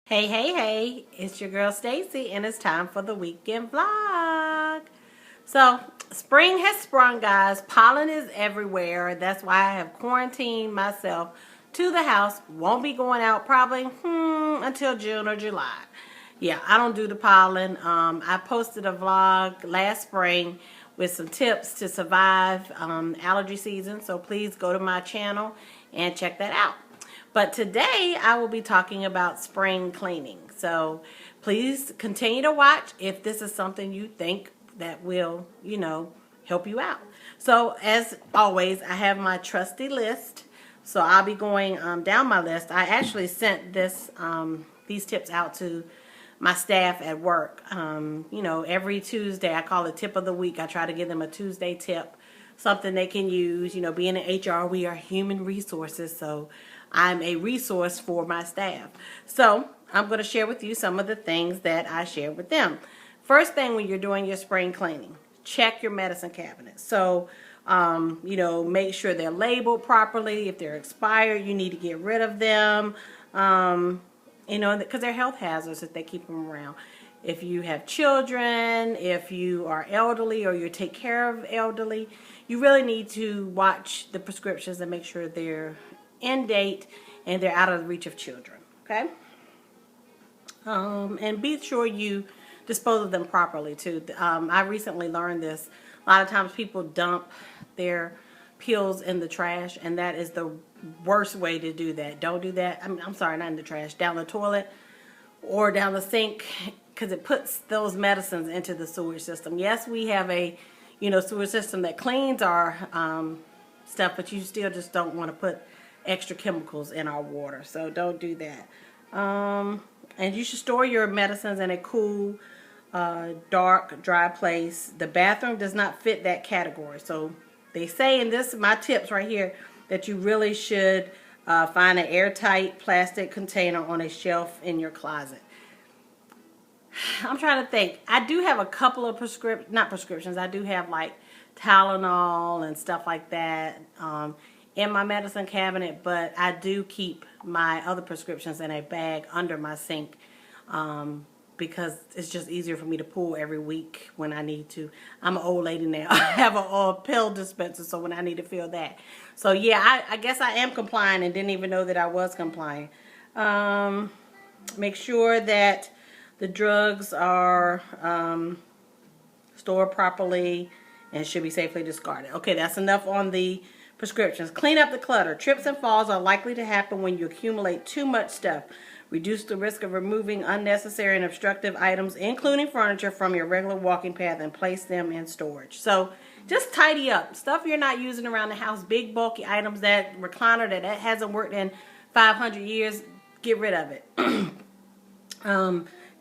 Hey, hey, hey, it's your girl Stacey, and it's time for the weekend vlog. So, spring has sprung, guys. Pollen is everywhere. That's why I have quarantined myself to the house. Won't be going out probably until June or July. Yeah, I don't do the pollen. I posted a vlog last spring with some tips to survive allergy season. So please go to my channel and check that out. But today I will be talking about spring cleaning. So please continue to watch if this is something you think that will, help you out. So as always, I have my trusty list. So I'll be going down my list. I actually sent these tips out to my staff at work. Every Tuesday I call it tip of the week. I try to give them a Tuesday tip, something they can use. Being in HR, we are human resources, so I'm a resource for my staff. So I'm going to share with you some of the things that I share with them. First thing, when you're doing your spring cleaning, check your medicine cabinet. So, make sure they're labeled properly. If they're expired, you need to get rid of them. Because they're health hazards if they keep them around. If you have children, if you are elderly or you take care of elderly, you really need to watch the prescriptions and make sure they're in date and they're out of the reach of children. Okay? And be sure you dispose of them properly too. I recently learned this. A lot of times people dump their pills in the trash, and that is the worst way to do that. Don't do that. I'm sorry, not in the trash, down the toilet or down the sink, because it puts those medicines into the sewage system. Yes, we have a sewage system that cleans our stuff, but you still just don't want to put extra chemicals in our water, so don't do that. And you should store your medicines in a cool, dark, dry place. The bathroom does not fit that category, so they say in my tips right here, that you really should find an airtight plastic container on a shelf in your closet. I'm trying to think. I do have a couple of not prescriptions. I do have like Tylenol and stuff like that in my medicine cabinet, but I do keep my other prescriptions in a bag under my sink because it's just easier for me to pull every week when I need to. I'm an old lady now. I have a pill dispenser, so when I need to fill that. So yeah, I guess I am complying and didn't even know that I was complying. Make sure that the drugs are stored properly and should be safely discarded. Okay, that's enough on the prescriptions. Clean up the clutter. Trips and falls are likely to happen when you accumulate too much stuff. Reduce the risk of removing unnecessary and obstructive items, including furniture, from your regular walking path and place them in storage. So just tidy up. Stuff you're not using around the house, big bulky items, that recliner that hasn't worked in 500 years, get rid of it.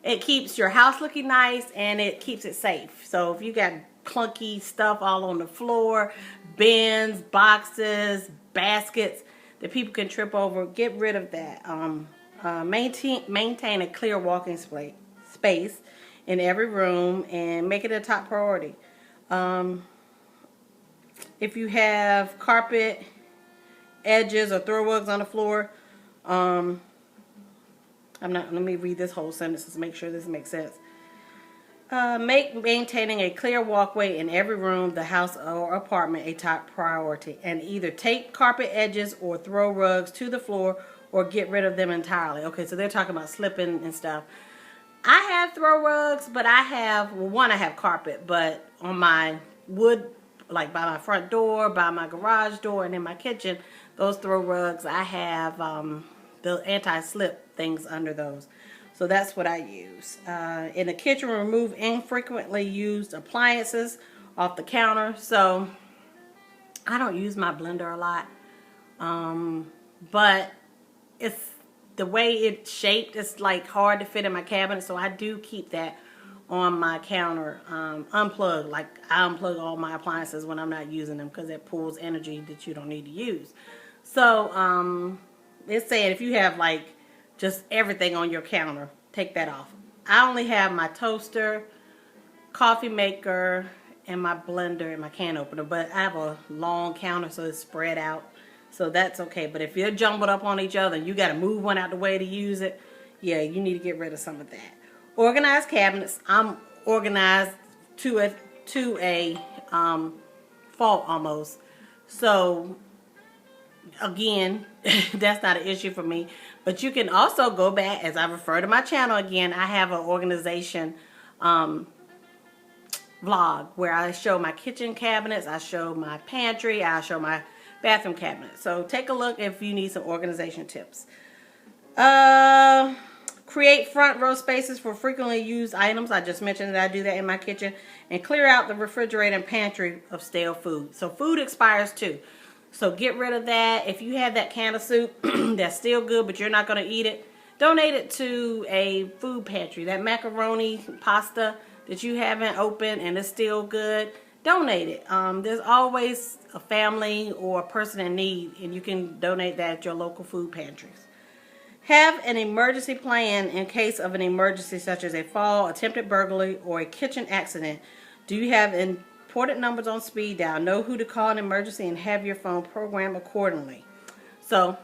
It keeps your house looking nice and it keeps it safe. So if you got clunky stuff all on the floor, bins, boxes, baskets that people can trip over, get rid of that. Maintain a clear walking space in every room and make it a top priority. If you have carpet edges or throw rugs on the floor, let me read this whole sentence to make sure this makes sense. Make maintaining a clear walkway in every room, the house or apartment, a top priority, and either take carpet edges or throw rugs to the floor or get rid of them entirely. Okay, so they're talking about slipping and stuff. I have throw rugs, but I have carpet, but on my wood, like by my front door, by my garage door, and in my kitchen, those throw rugs, I have the anti-slip things under those. So that's what I use. In the kitchen, remove infrequently used appliances off the counter. So I don't use my blender a lot, but it's the way it's shaped. It's like hard to fit in my cabinet, so I do keep that on my counter unplugged. Like I unplug all my appliances when I'm not using them because it pulls energy that you don't need to use. So it's saying if you have like just everything on your counter, take that off. I only have my toaster, coffee maker, and my blender and my can opener, but I have a long counter so it's spread out, so that's okay. But if you're jumbled up on each other and you got to move one out the way to use it, yeah, you need to get rid of some of that. Organized cabinets. I'm organized to a fault almost. So again, that's not an issue for me. But you can also go back, as I refer to my channel again, I have an organization vlog where I show my kitchen cabinets, I show my pantry, I show my bathroom cabinet. So take a look if you need some organization tips. Create front row spaces for frequently used items. I just mentioned that I do that in my kitchen. And clear out the refrigerator and pantry of stale food. So food expires too. So get rid of that. If you have that can of soup that's still good but you're not going to eat it, donate it to a food pantry. That macaroni pasta that you haven't opened and it's still good, donate it. There's always a family or a person in need, and you can donate that at your local food pantries. Have an emergency plan in case of an emergency such as a fall, attempted burglary, or a kitchen accident. Do you have important numbers on speed dial? Know who to call in emergency and have your phone programmed accordingly. So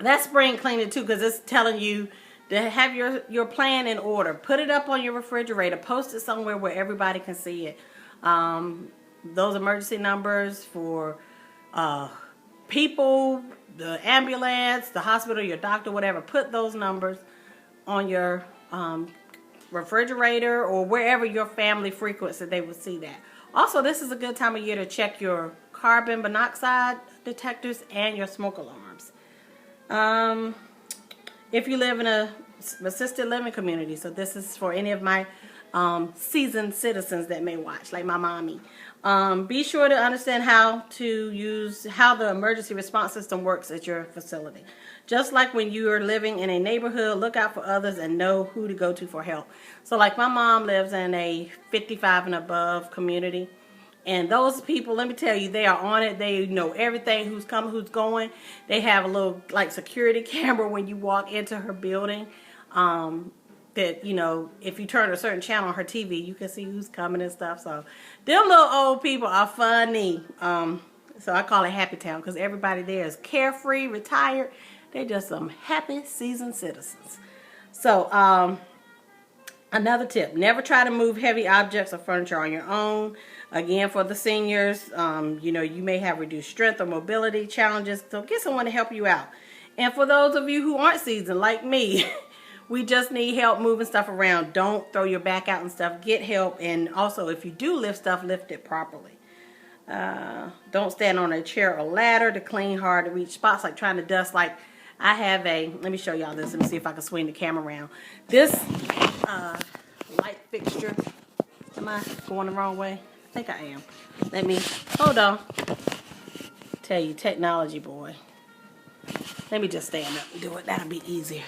that's spring cleaning too, because it's telling you to have your plan in order. Put it up on your refrigerator. Post it somewhere where everybody can see it. Those emergency numbers for people, the ambulance, the hospital, your doctor, whatever. Put those numbers on your refrigerator or wherever your family frequents, that they will see that. Also, this is a good time of year to check your carbon monoxide detectors and your smoke alarms. If you live in a assisted living community, so this is for any of my seasoned citizens that may watch, like my mommy. Be sure to understand how the emergency response system works at your facility. Just like when you are living in a neighborhood, look out for others and know who to go to for help. So like my mom lives in a 55 and above community. And those people, let me tell you, they are on it. They know everything, who's coming, who's going. They have a little like security camera when you walk into her building. That, you know, if you turn a certain channel on her TV, you can see who's coming and stuff. So them little old people are funny. So I call it Happy Town because everybody there is carefree, retired. They're just some happy seasoned citizens. So another tip, never try to move heavy objects or furniture on your own. Again, for the seniors, you know, you may have reduced strength or mobility challenges, so get someone to help you out. And for those of you who aren't seasoned like me, we just need help moving stuff around. Don't throw your back out and stuff. Get help. And also, if you do lift stuff, lift it properly. Don't stand on a chair or ladder to clean hard to reach spots, like trying to dust. Like I have let me show y'all this. Let me see if I can swing the camera around. This light fixture. Am I going the wrong way? I think I am. Let me, hold on. Tell you, technology, boy. Let me just stand up and do it. That'll be easier.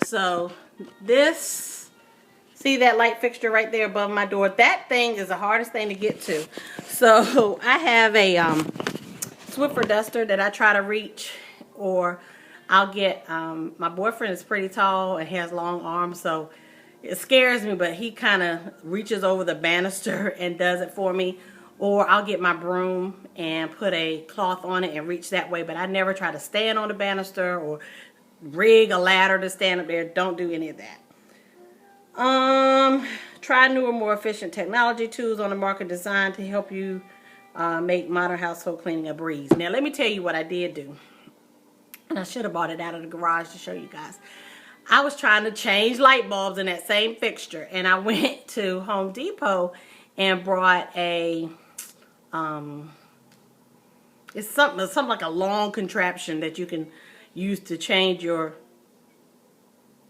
So this, see that light fixture right there above my door? That thing is the hardest thing to get to. So I have a Swiffer duster that I try to reach, or I'll get, my boyfriend is pretty tall and has long arms, so it scares me, but he kind of reaches over the banister and does it for me. Or I'll get my broom and put a cloth on it and reach that way. But I never try to stand on the banister or rig a ladder to stand up there. Don't do any of that. Try newer, more efficient technology tools on the market designed to help you make modern household cleaning a breeze. Now, let me tell you what I did do. And I should have bought it out of the garage to show you guys. I was trying to change light bulbs in that same fixture, and I went to Home Depot and brought a it's something like a long contraption that you can use to change your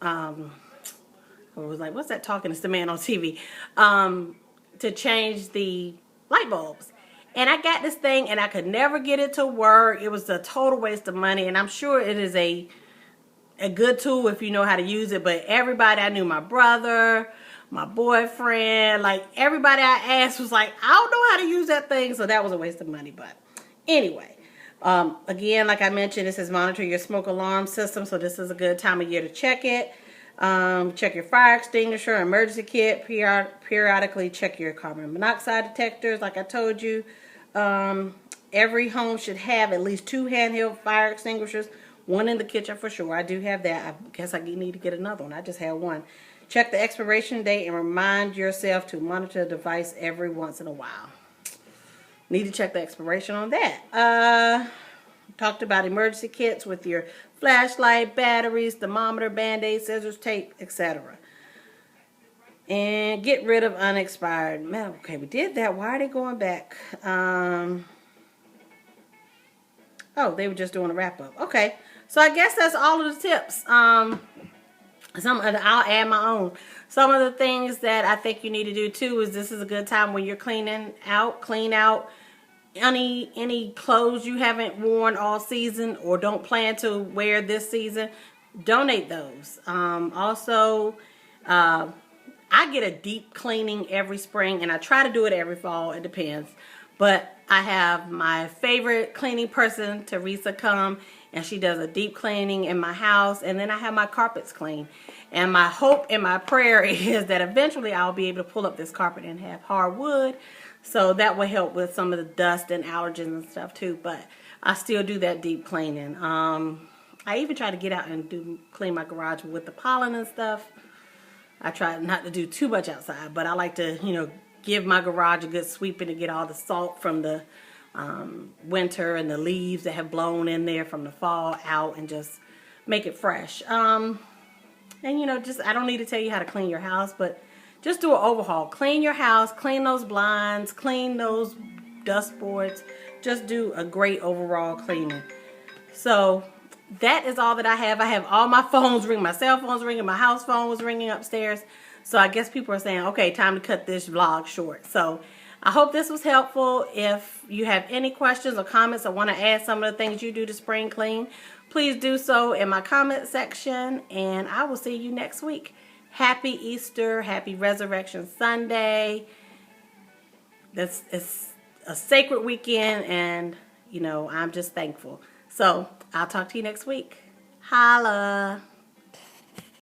I was like, what's that talking? It's the man on TV. To change the light bulbs. And I got this thing and I could never get it to work. It was a total waste of money, and I'm sure it is a good tool if you know how to use it, but everybody I knew, my brother, my boyfriend, like everybody I asked was like, I don't know how to use that thing, so that was a waste of money. But anyway, again, like I mentioned, this is monitor your smoke alarm system, so this is a good time of year to check it. Check your fire extinguisher, emergency kit, periodically check your carbon monoxide detectors, like I told you. Every home should have at least 2 handheld fire extinguishers, One in the kitchen for sure. I do have that. I guess I need to get another one. I just had one. Check the expiration date and remind yourself to monitor the device every once in a while. Need to check the expiration on that. Talked about emergency kits with your flashlight, batteries, thermometer, band-aid, scissors, tape, etc. And get rid of unexpired. Man, okay, we did that. Why are they going back? Oh, they were just doing a wrap-up. Okay, so I guess that's all of the tips. I'll add my own. Some of the things that I think you need to do too is this is a good time when you're clean out any clothes you haven't worn all season or don't plan to wear this season. Donate those. Also, I get a deep cleaning every spring, and I try to do it every fall. It depends. But I have my favorite cleaning person, Teresa, come, and she does a deep cleaning in my house, and then I have my carpets clean. And my hope and my prayer is that eventually I'll be able to pull up this carpet and have hardwood, so that will help with some of the dust and allergens and stuff too. But I still do that deep cleaning. I even try to get out and clean my garage with the pollen and stuff. I try not to do too much outside, but I like to, give my garage a good sweeping to get all the salt from the winter and the leaves that have blown in there from the fall out and just make it fresh. And I don't need to tell you how to clean your house, but just do an overhaul. Clean your house, clean those blinds, clean those dust boards. Just do a great overall cleaning. So that is all that I have. I have all my phones ringing, my cell phone's ringing, my house phone was ringing upstairs. So I guess people are saying, okay, time to cut this vlog short. So I hope this was helpful. If you have any questions or comments or want to add some of the things you do to spring clean, please do so in my comment section. And I will see you next week. Happy Easter. Happy Resurrection Sunday. It's a sacred weekend, and, I'm just thankful. So I'll talk to you next week. Holla.